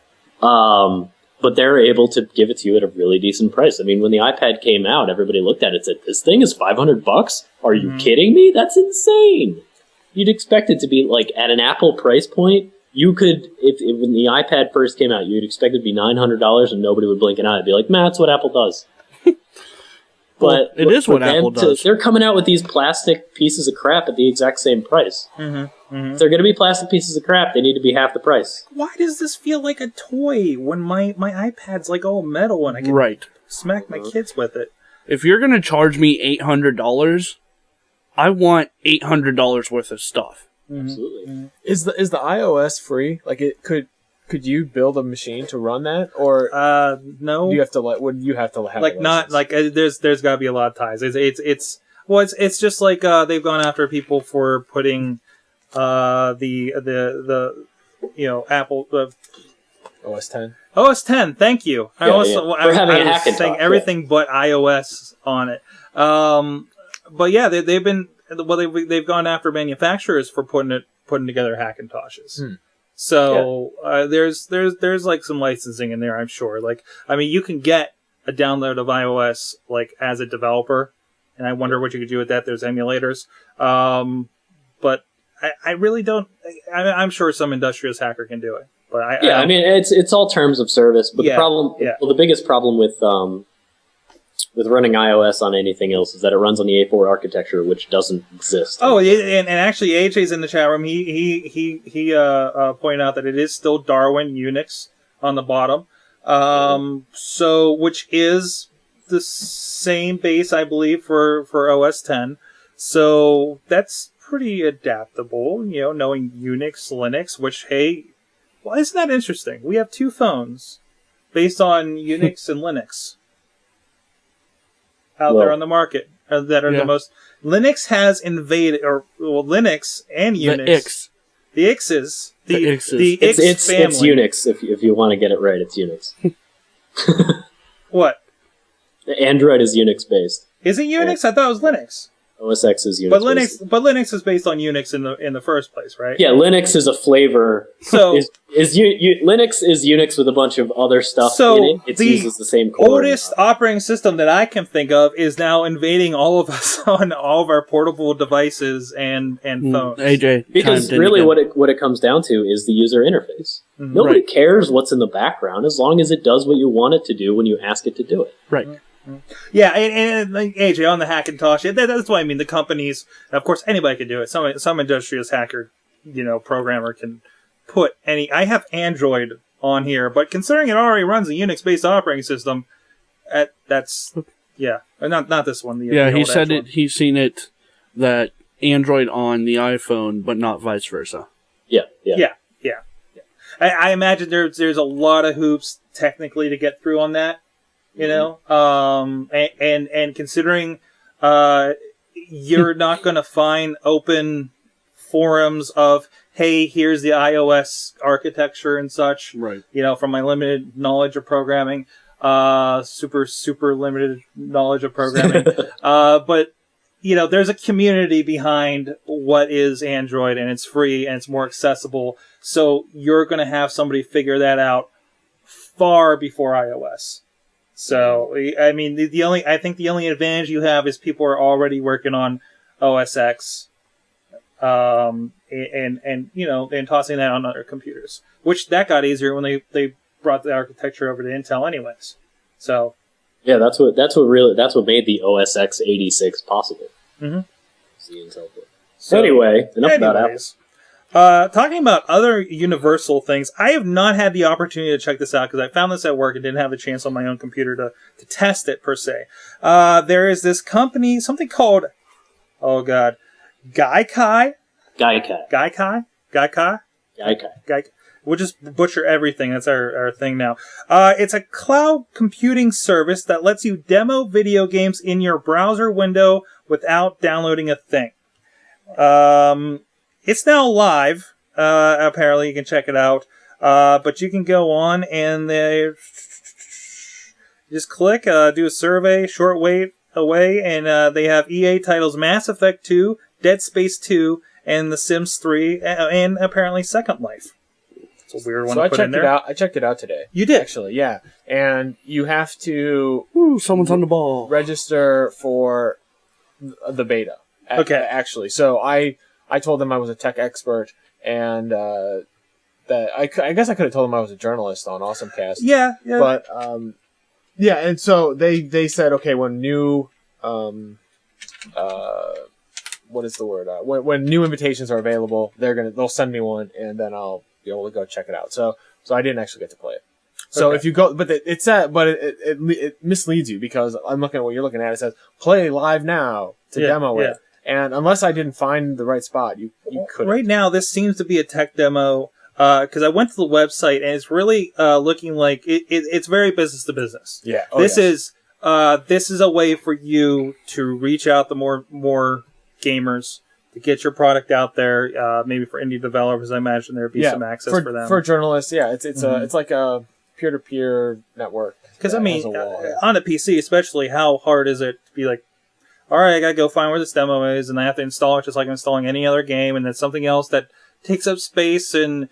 But they're able to give it to you at a really decent price. I mean, when the iPad came out, everybody looked at it and said, "This thing is $500? Are you kidding me? That's insane." You'd expect it to be like at an Apple price point. You could, if when the iPad first came out, you'd expect it to be $900 and nobody would blink an eye. It'd be like, "Man, that's what Apple does." But it is what Apple does. They're coming out with these plastic pieces of crap at the exact same price. If they're going to be plastic pieces of crap, they need to be half the price. Why does this feel like a toy when my iPad's like all metal and I can smack my kids with it? If you're going to charge me $800, I want $800 worth of stuff. Absolutely. Is the iOS free? Like could you build a machine to run that, or no? You have to would you have to have like not like there's got to be a lot of ties. It's just like they've gone after people for putting the Apple OS 10. OS 10. Thank you. Yeah, We're having a Hackintosh, saying everything but iOS on it. But yeah, they've gone after manufacturers for putting together Hackintoshes. So there's like some licensing in there, I'm sure. Like, I mean, you can get a download of iOS like as a developer, and I wonder what you could do with that. There's emulators, but I really don't. I'm sure some industrious hacker can do it, but I mean, it's all terms of service. But the problem, the biggest problem with running iOS on anything else is that it runs on the A4 architecture, which doesn't exist. Oh, and actually, AJ's in the chat room. He pointed out that it is still Darwin Unix on the bottom, so which is the same base, I believe, for OS 10. So that's pretty adaptable, knowing Unix, Linux, which, hey, well, isn't that interesting? We have two phones based on Unix and Linux out there on the market that are the most. Linux has invaded, Linux and Unix. The X's. The X family. It's Unix, if you want to get it right, it's Unix. What? Android is Unix based. Is it Unix? I thought it was Linux. OS X is Unix. But Linux is based on Unix in the first place, right? Yeah, Linux is a flavor. So Linux is Unix with a bunch of other stuff so in it. It uses the same core. Oldest operating system that I can think of is now invading all of us on all of our portable devices and phones. AJ, because really what it comes down to is the user interface. Mm-hmm. Nobody cares what's in the background as long as it does what you want it to do when you ask it to do it. Right. Yeah, and like AJ on the Hackintosh, that's what I mean. The companies, of course, anybody can do it. Some industrious hacker, programmer can put any. I have Android on here, but considering it already runs a Unix-based operating system, that's not this one. He said it. He's seen it that Android on the iPhone, but not vice versa. Yeah. I imagine there's a lot of hoops technically to get through on that. And considering you're not going to find open forums of, hey, here's the iOS architecture and such. Right. From my limited knowledge of programming, super limited knowledge of programming. But there's a community behind what is Android, and it's free and it's more accessible. So you're going to have somebody figure that out far before iOS. So, I mean, I think the only advantage you have is people are already working on OS X, and tossing that on other computers, which that got easier when they brought the architecture over to Intel anyways. So, yeah, that's what made the OS X 86 possible. Mm-hmm. The Intel board. So anyway, enough about Apple. Talking about other universal things, I have not had the opportunity to check this out because I found this at work and didn't have the chance on my own computer to test it per se. There is this company, something called, Gaikai. We'll just butcher everything. That's our thing now. It's a cloud computing service that lets you demo video games in your browser window without downloading a thing. It's now live. Apparently, you can check it out. But you can go on and just click, do a survey, short wait away, and they have EA titles Mass Effect 2, Dead Space 2, and The Sims 3, and apparently Second Life. It's a weird one to put in there. I checked it out today. You did? Actually, yeah. And you have to someone's on the ball. Register for the beta. Okay. Actually, so I told them I was a tech expert, and that I guess I could have told them I was a journalist on AwesomeCast. Yeah. But and so they said, okay, when new what is the word? When new invitations are available, they'll send me one, and then I'll be able to go check it out. So I didn't actually get to play it. So Okay. if you go, but it misleads you because I'm looking at what you're looking at. It says play live now to demo it. And unless I didn't find the right spot, you couldn't. Right now, this seems to be a tech demo because I went to the website and it's really looking like it's very business to business. Yeah. This is a way for you to reach out to more gamers to get your product out there. Maybe for indie developers, I imagine there'd be some access for them. For journalists, it's like a peer-to-peer network. Because I mean, on a PC, especially, how hard is it to be like, all right, I gotta go find where this demo is, and I have to install it just like I'm installing any other game, and then something else that takes up space and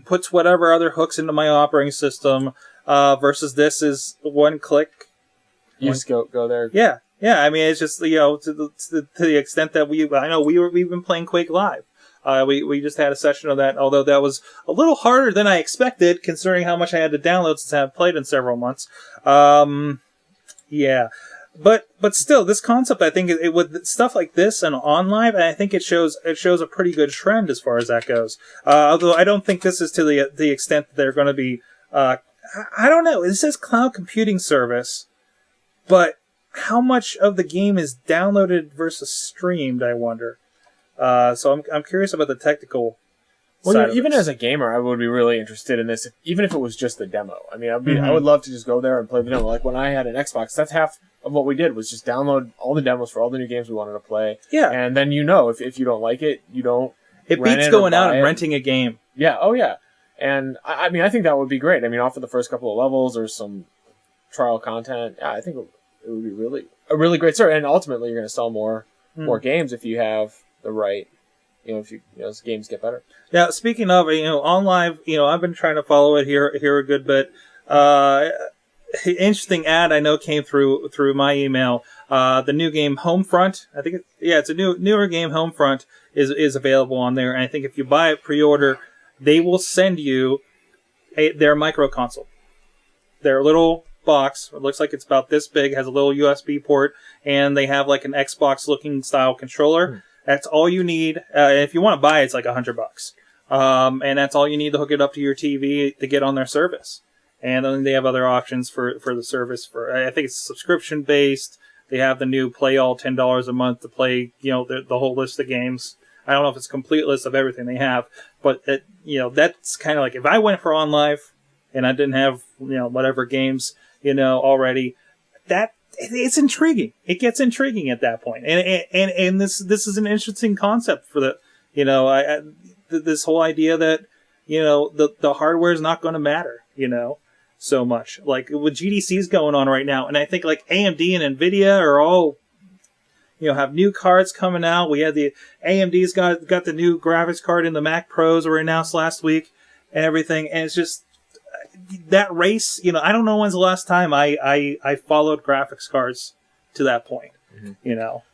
puts whatever other hooks into my operating system. Versus this is one click. You just go there. Yeah. I mean, it's just to the extent that we've been playing Quake Live. We just had a session of that, although that was a little harder than I expected, considering how much I had to download since I haven't played in several months. Yeah. But still, this concept, I think, it with stuff like this and on live, I think it shows a pretty good trend as far as that goes. Although I don't think this is to the extent that they're going to be. I don't know. It says cloud computing service, but how much of the game is downloaded versus streamed? I wonder. So I'm curious about the technical. Well, even as a gamer, I would be really interested in this, even if it was just the demo. I mean, I would love to just go there and play the demo. Like when I had an Xbox, that's half of what we did was just download all the demos for all the new games we wanted to play. Yeah. And then if you don't like it, you don't. It beats going out and renting a game. Yeah. Oh yeah. And I mean, I think that would be great. I mean, offer the first couple of levels or some trial content. Yeah, I think it would be a really great service. And ultimately, you're going to sell more more games if you have the right, if as games get better. Yeah, speaking of, on live, I've been trying to follow it here a good bit. Interesting ad I know came through my email. The new game Homefront, I think it's a newer game. Homefront is available on there, and I think if you buy it pre-order, they will send you their micro console, their little box. It looks like it's about this big, has a little USB port, and they have like an Xbox looking style controller. That's all you need. If you want to buy it, it's like $100. And that's all you need to hook it up to your TV to get on their service. And then they have other options for the service. I think it's subscription based. They have the new Play All $10 a month to play, the whole list of games. I don't know if it's a complete list of everything they have, but that's kind of like if I went for On Live and I didn't have whatever games already, that it's intriguing. It gets intriguing at that point, and this is an interesting concept for this whole idea that the hardware is not going to matter so much, like with GDCs going on right now, and I think like AMD and Nvidia are all have new cards coming out. We had the AMD's got the new graphics card in the Mac Pros were announced last week and everything, and it's just that race. I don't know when's the last time I followed graphics cards to that point.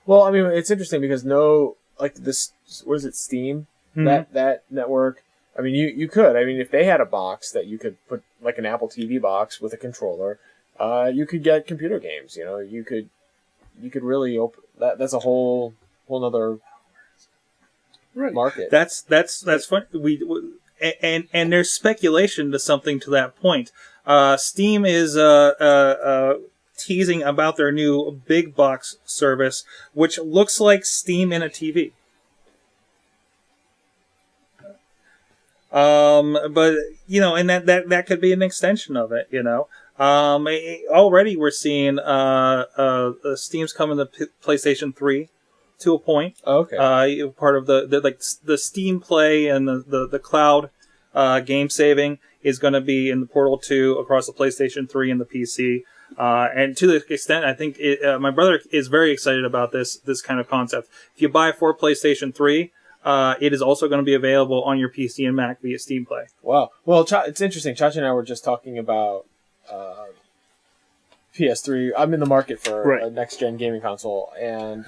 Well, I mean, it's interesting because this, what is it, Steam, that network. I mean, you could. I mean, if they had a box that you could put, like an Apple TV box with a controller, you could get computer games. You could really open that. That's a whole nother market. That's fun. And there's speculation to something to that point. Steam is teasing about their new big box service, which looks like Steam in a TV. But and that could be an extension of it. Already we're seeing Steam's coming to PlayStation 3 to a point. Okay. Part of the Steam Play and the cloud game saving is going to be in the Portal 2 across the PlayStation 3 and the PC. And to the extent, I think my brother is very excited about this kind of concept. If you buy for PlayStation 3, it is also going to be available on your PC and Mac via Steam Play. Wow. Well, it's interesting. Chachi and I were just talking about PS3. I'm in the market for a next-gen gaming console, and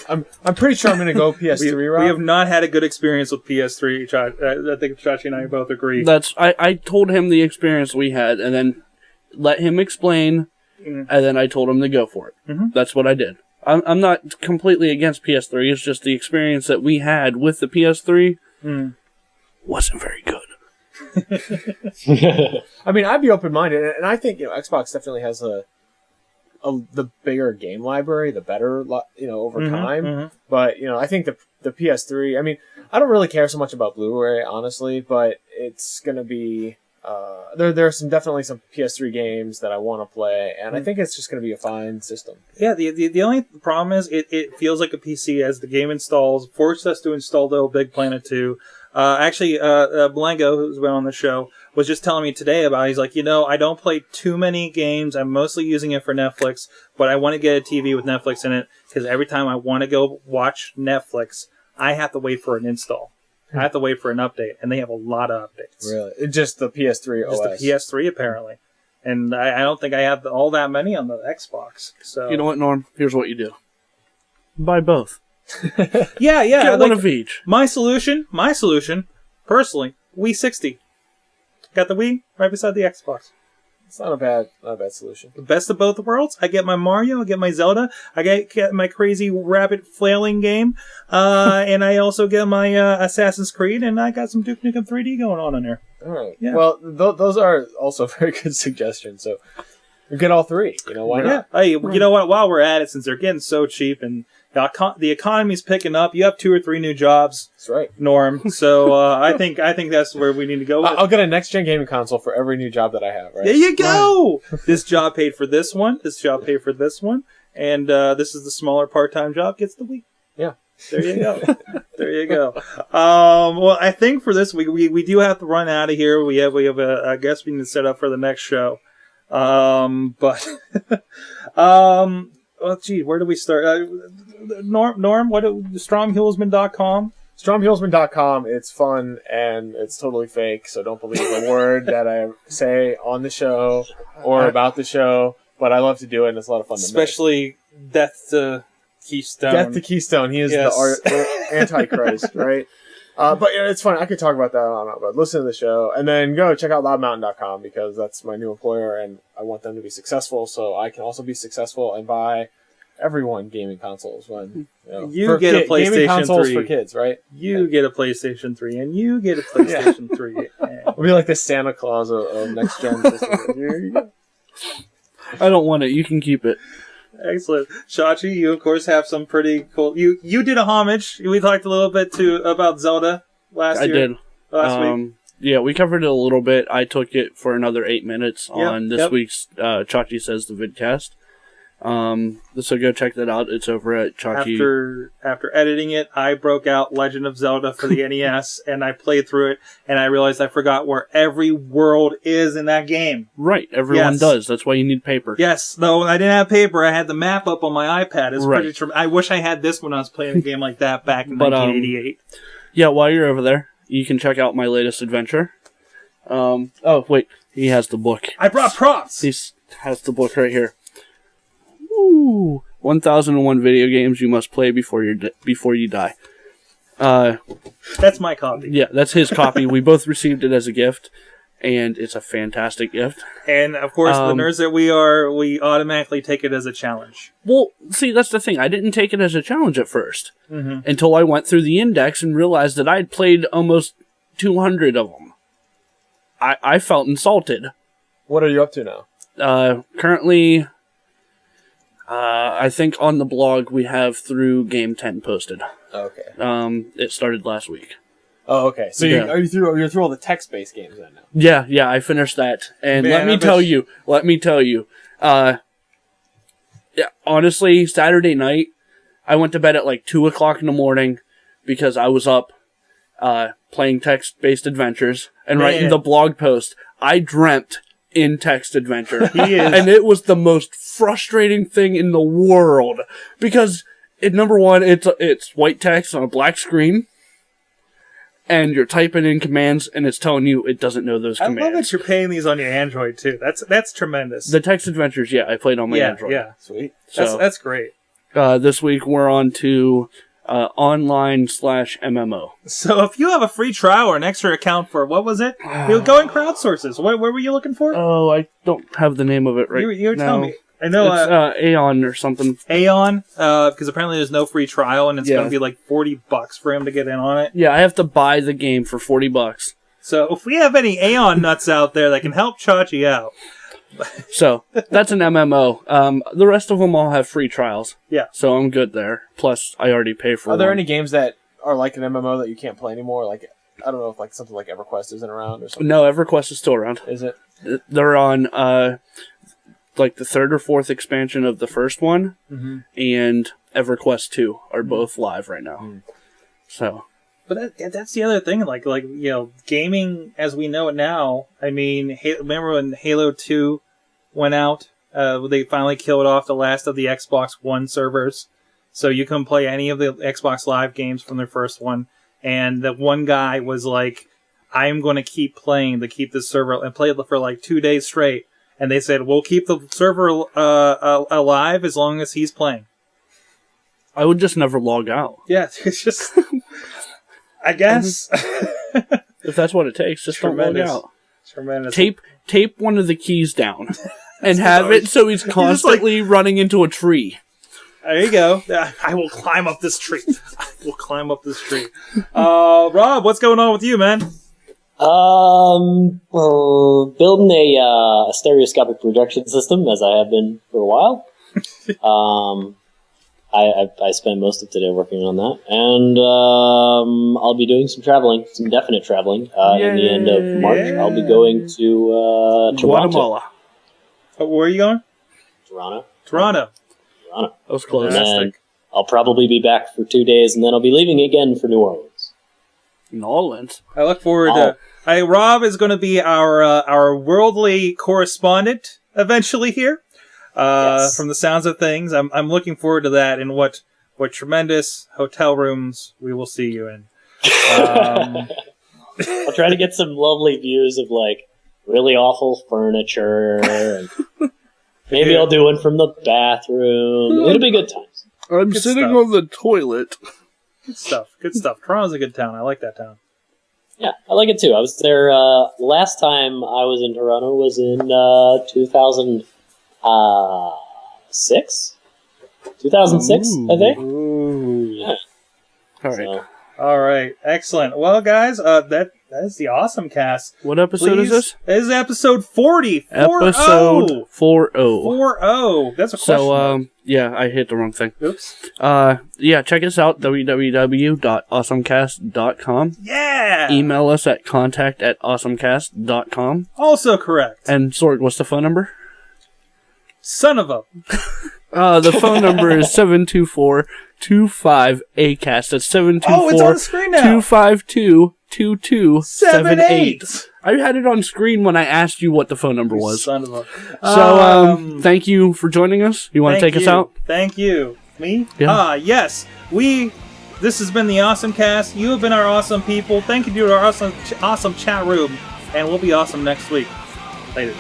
I'm pretty sure I'm going to go PS3 route. We have not had a good experience with PS3. I think Chachi and I both agree. I told him the experience we had, and then let him explain, and then I told him to go for it. Mm-hmm. That's what I did. I'm not completely against PS3. It's just the experience that we had with the PS3 wasn't very good. I mean, I'd be open-minded, and I think Xbox definitely has the bigger game library, the better over time. Mm-hmm. But I think the PS3. I mean, I don't really care so much about Blu-ray, honestly, but it's gonna be there are definitely some PS3 games that I want to play, and I think it's just gonna be a fine system. Yeah, the only problem is it feels like a PC as the game installs. Forced us to install Little Big Planet 2. Actually, Blanco, who's been on the show, was just telling me today about, he's like, I don't play too many games. I'm mostly using it for Netflix, but I want to get a TV with Netflix in it, because every time I want to go watch Netflix, I have to wait for an install. I have to wait for an update, and they have a lot of updates. Really? Just the PS3 OS? Just the PS3, apparently. And I don't think I have all that many on the Xbox. So you know what, Norm? Here's what you do. Buy both. Yeah. Get one of each. My solution, personally, Wii 60. Got the Wii right beside the Xbox. It's not a bad solution. The best of both worlds. I get my Mario, I get my Zelda, I get my crazy rabbit flailing game, and I also get my Assassin's Creed, and I got some Duke Nukem 3D going on in there. All right. Yeah. Well, those are also very good suggestions. So get all three. Why not? Hey, you know what? While we're at it, since they're getting so cheap and the economy's picking up, you have 2 or 3 new jobs. That's right, Norm. So I think that's where we need to go with. I'll get a next-gen gaming console for every new job that I have. Right? There you go. Right. This job paid for this one. This job paid for this one, and this is the smaller part-time job gets the Wii. Yeah. There you go. There you go. Well, I think for this week we do have to run out of here. We have a guest we need to set up for the next show. But well, gee, where do we start? Norm, what? StromHuelsman.com. StromHuelsman.com. It's fun and it's totally fake, so don't believe a word that I say on the show or about the show. But I love to do it, and it's a lot of fun to make. Especially Death to Keystone. Death to Keystone. He is the Antichrist, right? But it's fun. I could talk about that on, but listen to the show, and then go check out loudmountain.com because that's my new employer, and I want them to be successful, so I can also be successful and buy everyone gaming consoles when you get a PlayStation gaming consoles 3 for kids, right? You get a PlayStation 3, and you get a PlayStation 3. We'll be like the Santa Claus of next gen systems. Here you go. I don't want it. You can keep it. Excellent. Chachi, you of course have some pretty cool... You did a homage. We talked a little bit about Zelda last week. Yeah, we covered it a little bit. I took it for another 8 minutes on this week's Chachi Says the Vidcast. So go check that out. It's over at Chachi. After editing it, I broke out Legend of Zelda for the NES, and I played through it, and I realized I forgot where every world is in that game. Right, everyone does. That's why you need paper. Yes, though I didn't have paper, I had the map up on my iPad. It's pretty I wish I had this when I was playing a game like that back in 1988. Yeah, while you're over there, you can check out my latest adventure. Oh, wait, he has the book. I brought props! He has the book right here. Ooh, 1001 video games you must play before you die. That's my copy. Yeah, that's his copy. We both received it as a gift, and it's a fantastic gift. And of course, the nerds that we are, we automatically take it as a challenge. Well, see, that's the thing. I didn't take it as a challenge at first until I went through the index and realized that I'd played almost 200 of them. I felt insulted. What are you up to now? Currently, I think on the blog we have through Game 10 posted. Okay. It started last week. Oh, okay. So you're through all the text-based games then now? Yeah, I finished that. And let me tell you, honestly, Saturday night, I went to bed at like 2 o'clock in the morning because I was up playing text-based adventures and writing the blog post. I dreamt in text adventure. He is. And it was the most frustrating thing in the world because number one, it's white text on a black screen, and you're typing in commands, and it's telling you it doesn't know those commands. I love that you're paying these on your Android too. That's tremendous. The text adventures, I played on my Android. Yeah, sweet. So that's great. This week we're on to online/MMO. So if you have a free trial or an extra account for, what was it? You'll go and crowdsources. Where were you looking for? Oh, I don't have the name of it right now. You tell me. I know it's Aeon or something. Aeon, because apparently there's no free trial, and it's going to be like $40 for him to get in on it. Yeah, I have to buy the game for $40. So if we have any Aeon nuts out there that can help Chachi out. So, that's an MMO. The rest of them all have free trials. Yeah. So I'm good there. Plus, I already pay for Are there one. any games that are like an MMO that you can't play anymore? Like, I don't know if like something like EverQuest isn't around or something. No, EverQuest is still around. Is it? They're on like the third or fourth expansion of the first one, and EverQuest 2 are both live right now. So, but that's the other thing, like gaming as we know it now. I mean, remember when Halo 2 went out? They finally killed off the last of the Xbox One servers, so you can play any of the Xbox Live games from their first one. And the one guy was like, "I'm going to keep playing to keep this server," and play it for like 2 days straight. And they said, we'll keep the server alive as long as he's playing. I would just never log out. Yeah, it's just... I guess. If that's what it takes, just don't log out. Tremendous. Tape one of the keys down. And have it so he's constantly running into a tree. There you go. I will climb up this tree. Rob, what's going on with you, man? Building a stereoscopic projection system, as I have been for a while. I spent most of today working on that, and I'll be doing some traveling, some definite traveling. In the end of March, I'll be going to Guatemala. Where are you going? Toronto. That was close. And I'll probably be back for 2 days, and then I'll be leaving again for New Orleans. New Orleans. I look forward to... Rob is going to be our worldly correspondent eventually here. Yes. From the sounds of things, I'm looking forward to that and what tremendous hotel rooms we will see you in. I'll try to get some lovely views of like really awful furniture, and maybe I'll do one from the bathroom. It'll be good times. I'm Good sitting stuff. on the toilet. Good stuff. Good stuff. Toronto's a good town. I like that town. Yeah, I like it too. I was there last time I was in Toronto was in 2006? 2006, I think. Ooh. Yeah. All right. So, All right. Excellent. Well, guys, that is the AwesomeCast. What episode is this? This is episode 40. Episode 40. 40. That's a question. So, yeah, I hit the wrong thing. Oops. Yeah, check us out, www.awesomecast.com. Yeah. Email us at contact@awesomecast.com. Also correct. And Sorg, what's the phone number? Son of a. The phone number is 724-25-ACAST. That's 724-252-2278. Oh, it's on the screen now. 252-2278. I had it on screen when I asked you what the phone number was. Son of a. So, thank you for joining us. You want to take us out? Thank you. Me? Yeah. Yes. This has been the AwesomeCast. You have been our awesome people. Thank you to our awesome chat room. And we'll be awesome next week. Later.